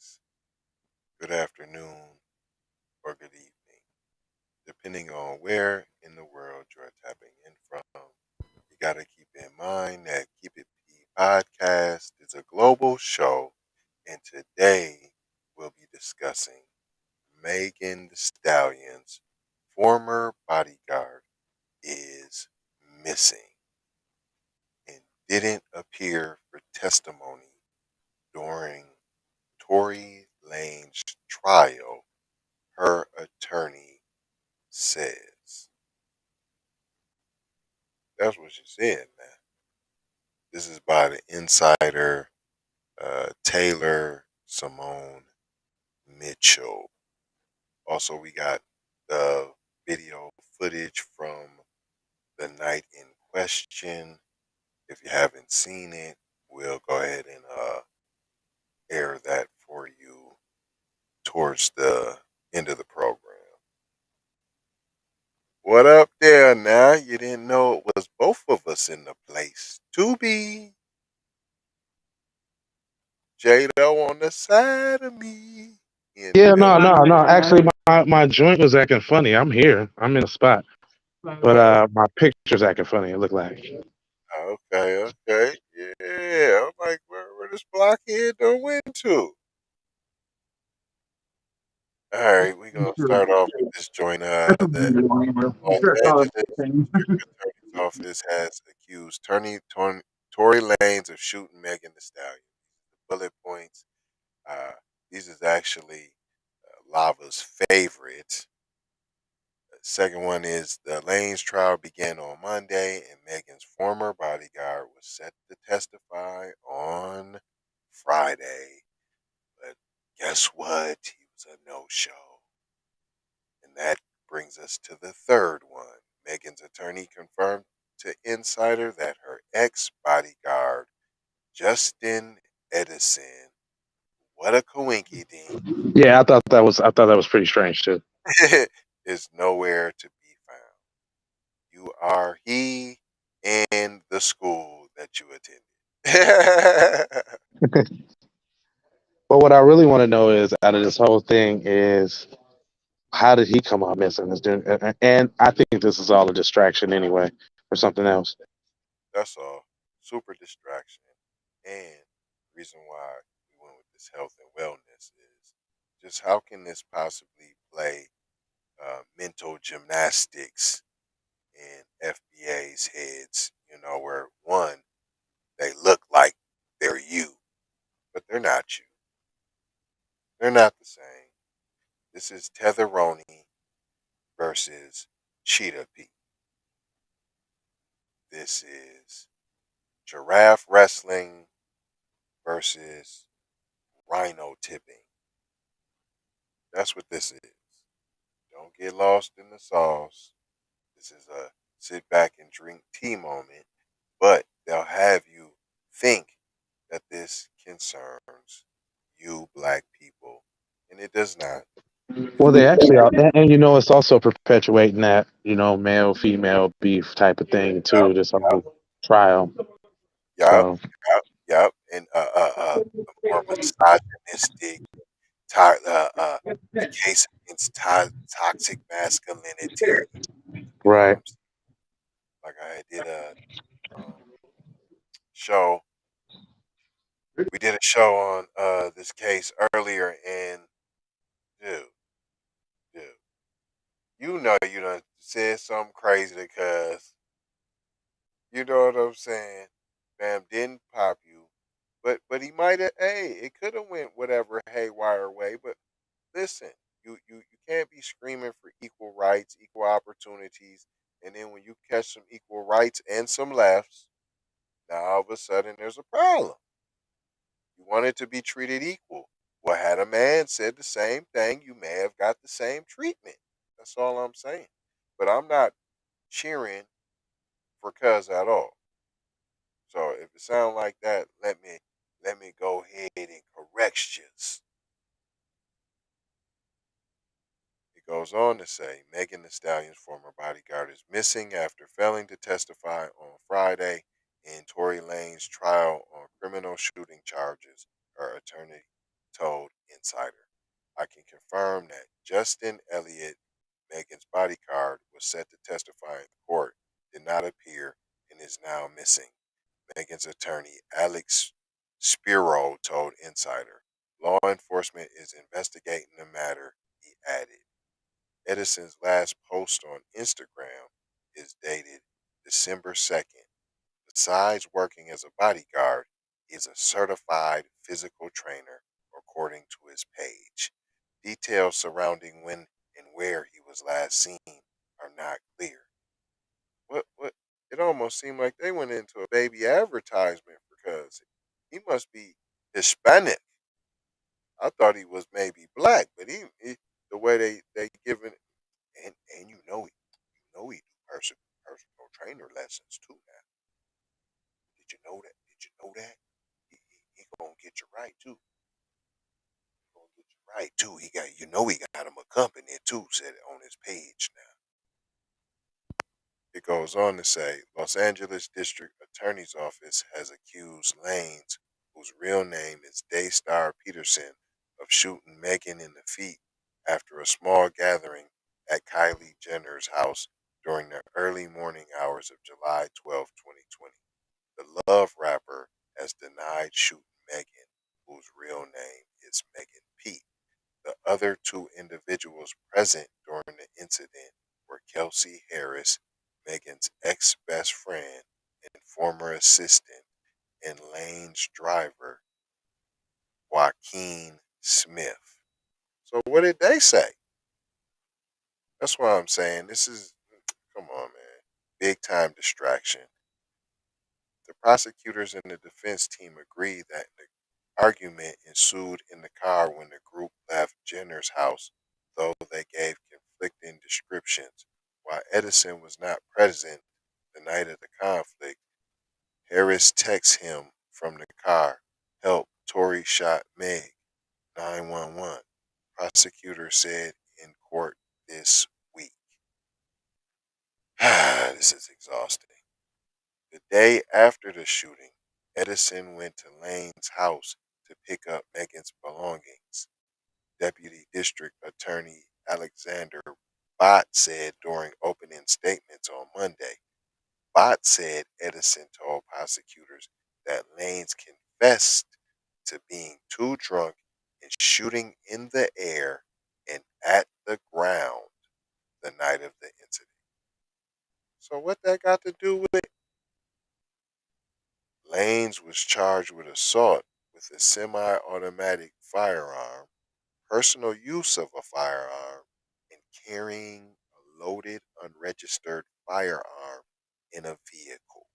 mornings, good afternoon, or good evening, depending on where in the world you're tapping in from. You got to keep in mind that Keep It P podcast is a global show, and today we'll be discussing Megan Thee Stallion's former bodyguard is missing and didn't appear for testimony during Tory Lanez trial, her attorney says. That's what she said, man. This is by the insider Taylor Simone Mitchell. Also, we got the video footage from the night in question. If you haven't seen it, we'll go ahead and air that for you towards the end of the program. What up there now? You didn't know it was both of us in the place. To be Jado on the side of me. In Yeah, Bill. no. Actually, my joint was acting funny. I'm here. I'm in the spot, but Uh, my picture's acting funny. It looked like. okay. Yeah. I'm like, where this blockhead done went to? All right, we're gonna start off with this joint that Los Angeles District Attorney's Office has accused Tory Lanez of shooting Megan Thee Stallion. Bullet points. Uh, these is actually Lava's favorite. The second one is the Lane's trial began on Monday, and Megan's former bodyguard was set to testify on Friday. But guess what? He was a no-show. And that brings us to the third one. Megan's attorney confirmed to Insider that her ex-bodyguard, Justin Edison, what a coinky dink, Yeah, I thought that was pretty strange too. is nowhere to be found. You are he and the school that you attended. But what I really want to know is, out of this whole thing, is how did he come out missing? And I think this is all a distraction anyway, or something else. That's all. Super distraction. And the reason why we went with this health and wellness is just how can this possibly play mental gymnastics in FBA's heads, where one, they look like they're you, but they're not you. They're not the same. This is Tetheroni versus Cheetah Pete. This is giraffe wrestling versus rhino tipping. That's what this is. Don't get lost in the sauce. This is a sit back and drink tea moment, but they'll have you think that this concerns you black people, and it does not. Well, they actually are, and it's also perpetuating that male female beef type of thing Yup, too. This whole trial. yup, So yup, and the more misogynistic, the case against toxic masculinity. You know what right. I'm saying? Like I did a um, show. We did a show on this case earlier, and dude, dude, you done said something crazy because you know what I'm saying. Bam didn't pop you, but he might have. Hey, it could have went whatever haywire way. But listen, you can't be screaming for equal rights, equal opportunities, and then when you catch some equal rights and some lefts, now all of a sudden there's a problem. You want it to be treated equal. Well, had a man said the same thing, you may have got the same treatment. That's all I'm saying. But I'm not cheering for cuz at all. So if it sounds like that, let me go ahead and correct you. It goes on to say Megan Thee Stallion's former bodyguard is missing after failing to testify on Friday in Tory Lanez trial on criminal shooting charges, her attorney told insider. I can confirm that Justin Elliott, Megan's bodyguard, was set to testify in court, did not appear, and is now missing. Megan's attorney, Alex Shapiro, told Insider. Law enforcement is investigating the matter, he added. Edison's last post on Instagram is dated December 2nd. Besides working as a bodyguard, he is a certified physical trainer, according to his page. Details surrounding when and where he was last seen are not clear. What? It almost seemed like they went into a baby advertisement because he must be Hispanic. I thought he was maybe black, but he the way they giving and you know he do personal trainer lessons too now. Did you know that? Did you know that? He gonna get you right too. He gonna get you right too. He got him a company too. Said it on his page now. It goes on to say Los Angeles District Attorney's Office has accused Lanez, whose real name is Daystar Peterson, of shooting Megan in the feet after a small gathering at Kylie Jenner's house during the early morning hours of July 12, 2020. The Love rapper has denied shooting Megan, whose real name is Megan P. The other two individuals present during the incident were Kelsey Harris, Megan's ex-best friend and former assistant, and Lane's driver, Joaquin Smith. So what did they say? That's why I'm saying come on, man, big time distraction. The prosecutors and the defense team agreed that the argument ensued in the car when the group left Jenner's house, though they gave conflicting descriptions. While Edison was not present the night of the conflict, Harris texts him from the car, "Help, Tory Shot Meg, 911," prosecutors said in court this week. This is exhausting. The day after the shooting, Edison went to Lane's house to pick up Megan's belongings. Deputy District Attorney Alexander Bott said during opening statements on Monday. Bott said Edison told prosecutors that Lanes confessed to being too drunk and shooting in the air and at the ground the night of the incident. So what that got to do with it? Lanes was charged with assault with a semi-automatic firearm, personal use of a firearm, and carrying a loaded unregistered firearm in a vehicle.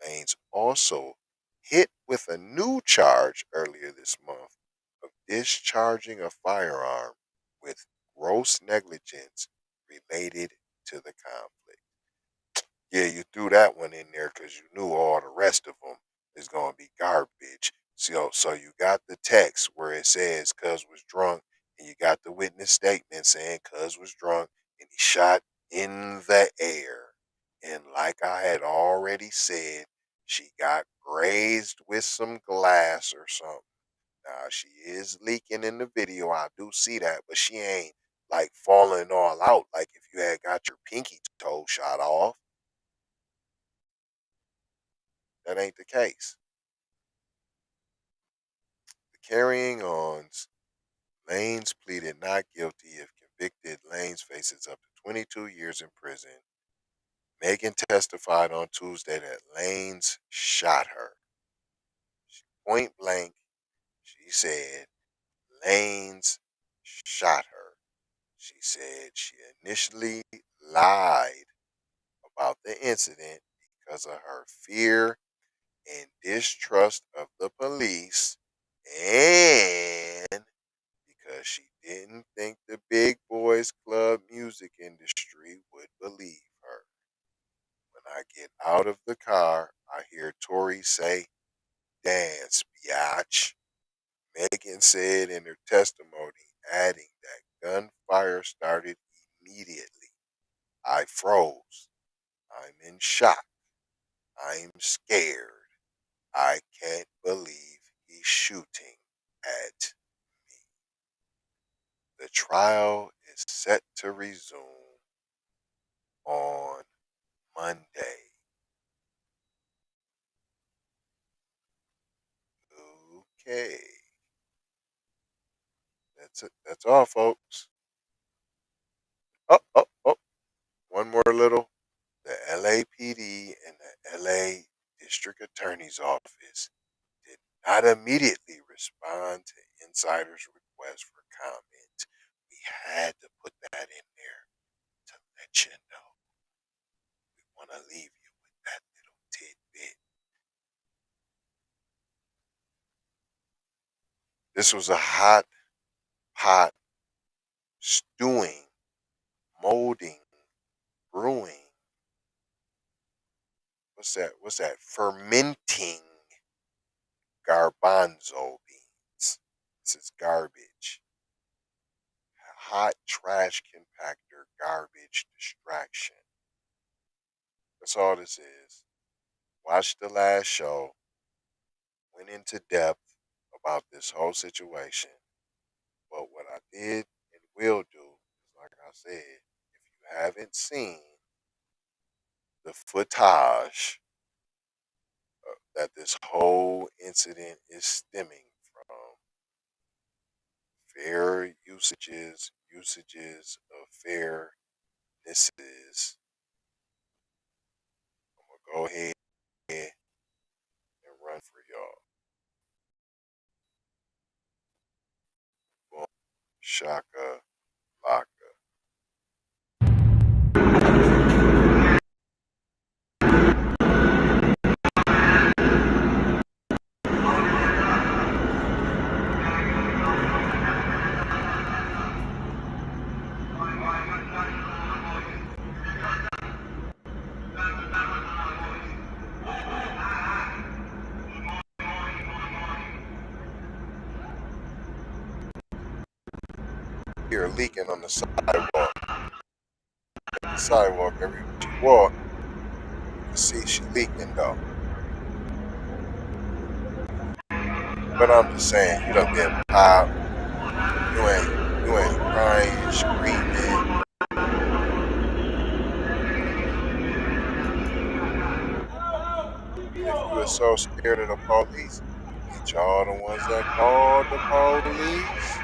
Lanes also hit with a new charge earlier this month of discharging a firearm with gross negligence related to the conflict. Yeah, you threw that one in there because you knew all the rest of them is going to be garbage. So you got the text where it says Cuz was drunk, and you got the witness statement saying Cuz was drunk and he shot in the air. And like I had already said, she got grazed with some glass or something. Now, she is leaking in the video. I do see that, but she ain't like falling all out like if you had got your pinky toe shot off. That ain't the case. The carrying ons, Lanes pleaded not guilty. If convicted, Lanes faces up to 22 years in prison. Megan testified on Tuesday that Lanes shot her. Point blank, she said Lanes shot her. She said she initially lied about the incident because of her fear and distrust of the police and because she didn't think the big boys club music industry would believe her. When I get out of the car, I hear Tory say, "Dance, biatch." Megan said in her testimony, adding that gunfire started immediately. I froze. I'm in shock. I'm scared. I can't believe he's shooting at me. trial is set to resume on Monday. Okay. That's it. That's all, folks. Oh. One more little. The LAPD and the LA District Attorney's Office did not immediately respond to insiders' request for comment. We had to put that in there to let you know. We want to leave you with that little tidbit. This was a hot pot stewing, molding, brewing. What's that? Fermenting garbanzo beans. This is garbage. Hot trash compactor garbage distraction. That's all this is. Watched the last show, went into depth about this whole situation. But what I did and will do is, like I said, if you haven't seen the footage that this whole incident is stemming from, fair usages of fairnesses, I'm gonna go ahead and run for y'all. Boom, shaka, laka. Here leaking on the sidewalk. Every she walk, you can see she leaking though. But I'm just saying, you done been pop. You ain't crying, screaming. If you were so scared of the police, ain't y'all the ones that called the police?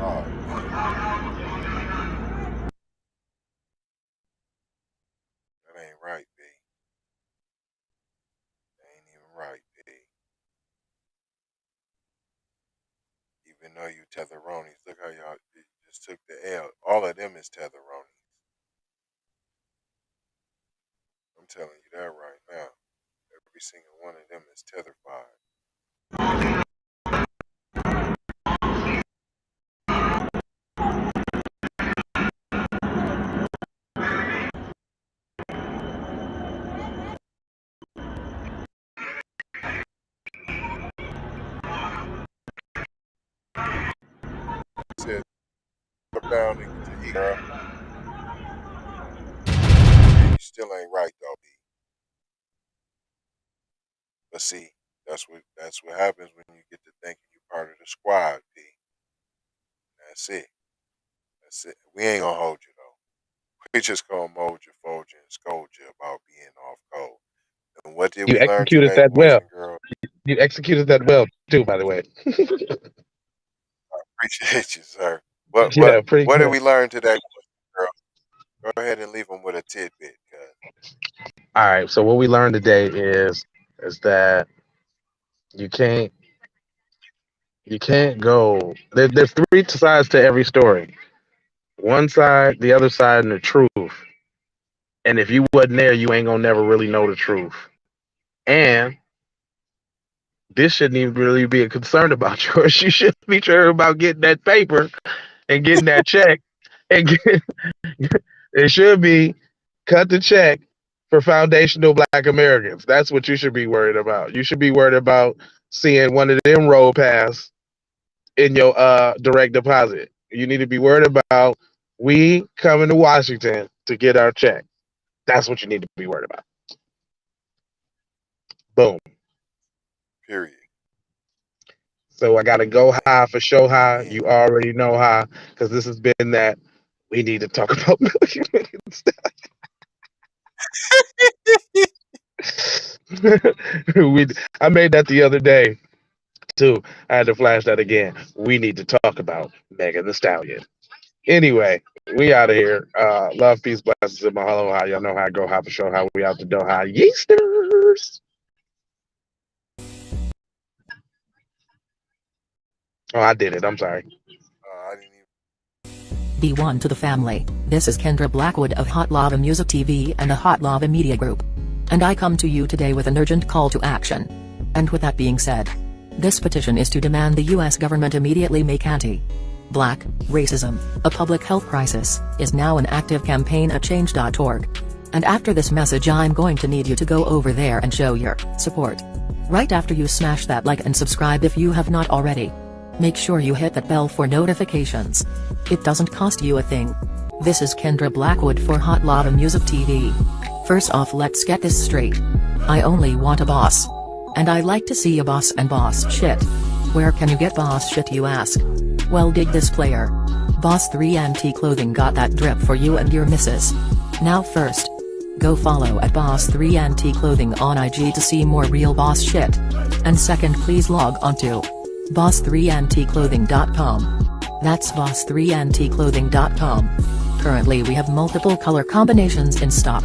Oh, that ain't right, B. That ain't even right, B. Even though you tetheronies, look how y'all just took the L. All of them is tetheronies. I'm telling you that right now. Every single one of them is tetherfied. Said, look down and get your ear. You still ain't right though, B. But see, that's what happens when you get to thinking you part of the squad, B. That's it. That's it. We ain't gonna hold you though. We just gonna mold you, fold you, and scold you about being off code. And what did You we learn executed today, that boys well. and girls? You executed that well too, by the way. Appreciate you, sir. What Yeah, pretty what did good. we learn today, boys and girls? Go ahead and leave them with a tidbit, cuz. All right. So what we learned today is that you can't go. There's three sides to every story. One side, the other side, and the truth. And if you wasn't there, you ain't gonna never really know the truth. And this shouldn't even really be a concern about yours. You should be sure about getting that paper and getting that check. And it should be cut the check for foundational Black Americans. That's what you should be worried about. You should be worried about seeing one of them roll past in your direct deposit. You need to be worried about we coming to Washington to get our check. That's what you need to be worried about. Boom. Period. So I got to go high for show high. You already know how, because this has been that we need to talk about million stuff. I made that the other day too. I had to flash that again. We need to talk about Megan Thee Stallion. Anyway, we out of here. Love, peace, blessings, and mahalo. How y'all know how I go high for show how we out the door. How yeasters. Oh, I did it. I'm sorry. I didn't even. B1 to the family. This is Kendra Blackwood of Hot Lava Music TV and the Hot Lava Media Group. And I come to you today with an urgent call to action. And with that being said, this petition is to demand the US government immediately make anti-Black racism a public health crisis is now an active campaign at change.org. And after this message I'm going to need you to go over there and show your support. Right after you smash that like and subscribe if you have not already. Make sure you hit that bell for notifications. It doesn't cost you a thing. This is Kendra Blackwood for Hot Lava Music TV. First off, let's get this straight. I only want a boss. And I like to see a boss and boss shit. Where can you get boss shit, you ask? Well, dig this player. Boss 3 NT Clothing got that drip for you and your missus. Now first, go follow at Boss 3 NT Clothing on IG to see more real boss shit. And second, please log on to boss3ntclothing.com. That's boss3ntclothing.com. Currently we have multiple color combinations in stock.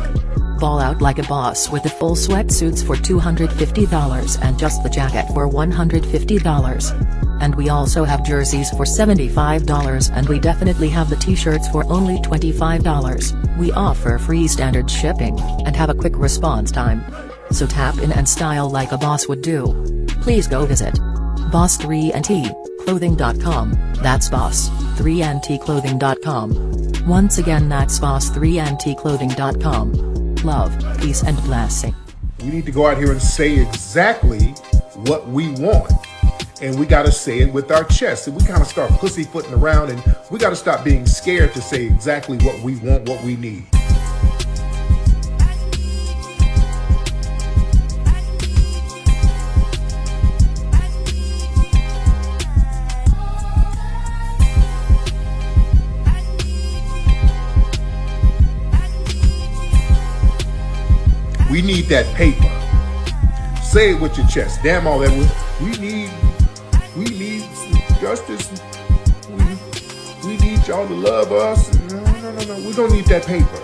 Ball out like a boss with the full sweatsuits for $250 and just the jacket for $150. And we also have jerseys for $75 and we definitely have the t-shirts for only $25. We offer free standard shipping and have a quick response time. So tap in and style like a boss would do. Please go visit boss3ntclothing.com. That's boss3ntclothing.com. Once again, that's boss3ntclothing.com. Love, peace and blessing. We need to go out here and say exactly what we want. And we got to say it with our chest. And we kind of start pussyfooting around, and we got to stop being scared to say exactly what we want, what we need. We need that paper. Say it with your chest. Damn all that. We need justice. We need y'all to love us. No. We don't need that paper.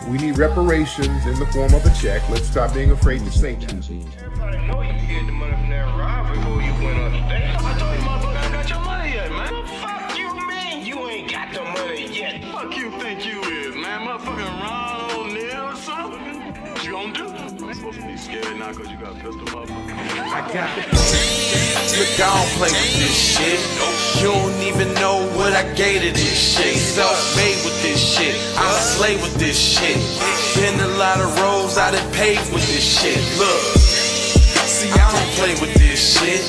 We need reparations in the form of a check. Let's stop being afraid to say that. Everybody know you can get the money from that ride before you went up there. I told you motherfucker got your money yet, man. Fuck you, man. You ain't got the money yet. Fuck you think you is, man. Motherfucking Ron O'Neal or something. What you gonna do? I'm supposed to be scared now because you got a pistol, motherfucker. I got it. Look, I don't play with this shit. You don't even know what I gave to this shit. Self-made with this shit. I slay with this shit. Been a lot of roads I done paved with this shit. Look, see, I don't play with this shit.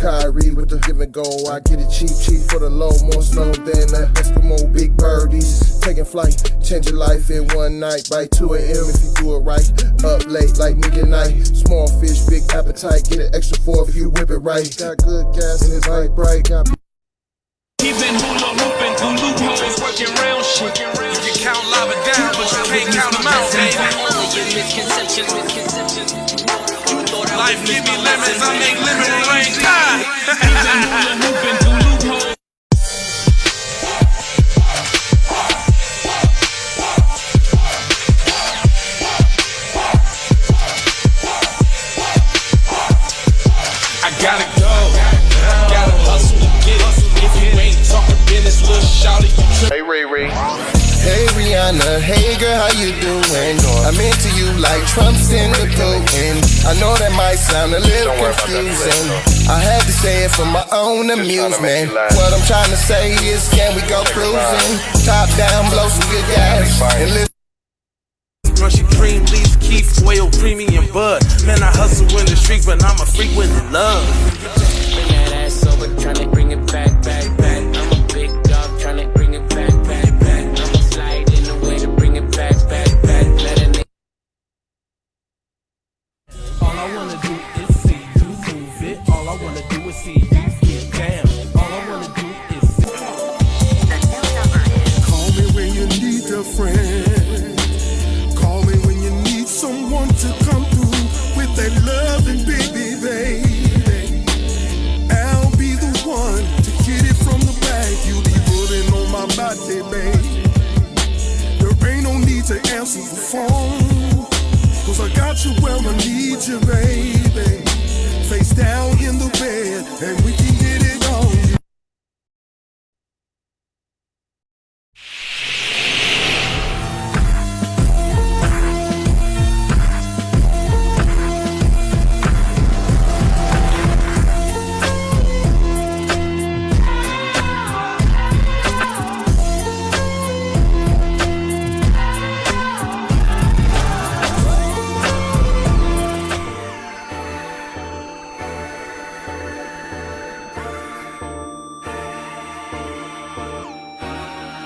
Kyrie with the give and go. I get it cheap for the low. More snow than the Eskimo big birdies. Taking flight, change your life in one night. By 2 a.m. if you do it right. Up late like midnight. Small fish, big appetite. Get an extra 4 if you whip it right. Got good gas and it's light bright. Got He been hula hooping through loopholes, working round shit. You can count lava down, but you can't count them out, baby. Life give me lemons, I make lemonade rain time. I gotta go, gotta hustle to get it. If you ain't talking business, little shawty, you Hey Ray Ray. Hey Rihanna, hey girl, how you doing? I'm into you like Trump's in the coat. And I know that might sound a little confusing. I had to say it for my own amusement. What I'm trying to say is, can we go cruising? Top down, blow some good gas, and live. Crunchy cream, leaves, Keith, oil, creamy, and bud. Man, I hustle in the street, but I'm a freak with love. Bring that ass over, tryna bring it back, back, back. I'm a big dog, tryna bring it back, back, back. I'ma slide in the way to bring it back, back, back. Let a nigga. All I wanna do is see you move it. All I wanna do is see you get down. All I wanna do is see. The new number is. Call me when you need a friend. Call me when you need someone to come through with that loving baby, baby. I'll be the one to get it from the back. You be putting on my body, baby. There ain't no need to answer the phone, 'cause I got you where I need you, baby. Face down in the bed, and we